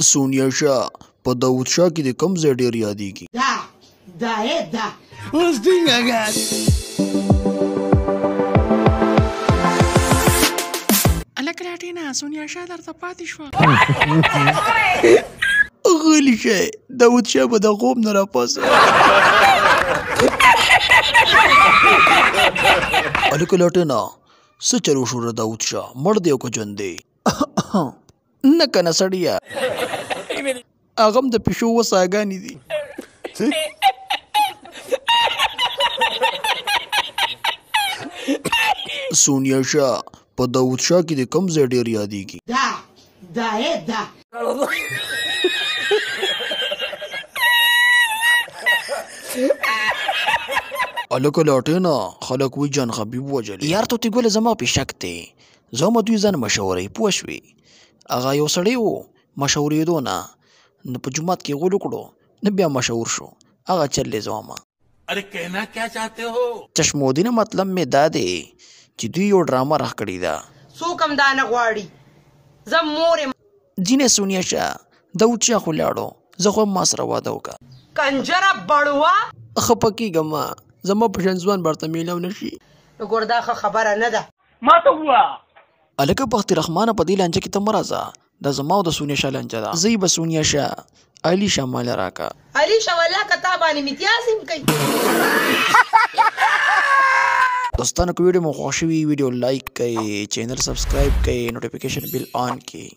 سونیا شاه په داود شاه کې د کوم ځای ډېر یادېږي؟ دا اوس څنګه غاړي الکه لاټینا سونیا شاه درته پاتې شوه. غلی شئ، داود شاه به د خوب نه راپاڅه. هلکه لاټینا څه چل وشو ره داود شاه؟ مړ دی او که ژوند دی؟ نه که نه سړیه، هغه هم د پیشو اوه ساګانې دي. سونیا شاه په داود شاه کې د کوم ځای ډېر یادېږي؟ دا هلکه لاټینا خلک وایي جان حبیب ووژلې. یار توتي ګله زما پې شک دی، زه هم دوی ځان مشوروي پوه شوې. هغه یو سړی و مشورېدو نه نو په جومات کې غول وکړو نه بیا مشهور شو. هغه چل دی زما. अरे कहना क्या चाहते हो؟ چشمودي نه مطلب مې دا دی چې دوی یو ډرامه راخ کړې ده. څوک هم دا نه غواړي زه مور یم. ځینې سونیا شاه داود شاه خو لاړو، زه خو هم ما سره واده وکړه. کنجره بړوه خفه کېږم زما په شان ځوان به ورته میلاو نه شي. ګور دا ښه خبره نه ده. هلکه بخت رحمانه په دې لانجه کې ته مه راځه، دا زما او د سونیا شاه لانجه ده. زه به سونیا شاه علي شاه ماله راکه. علي شاه ولا کتا باندې امتیاز هم کوي. دوستانو که ویډیو مو خوښ شوي ویډیو لایک کړئ، چینل سبسکرایب کړئ، نوټیفیکیشن بیل آن کړئ.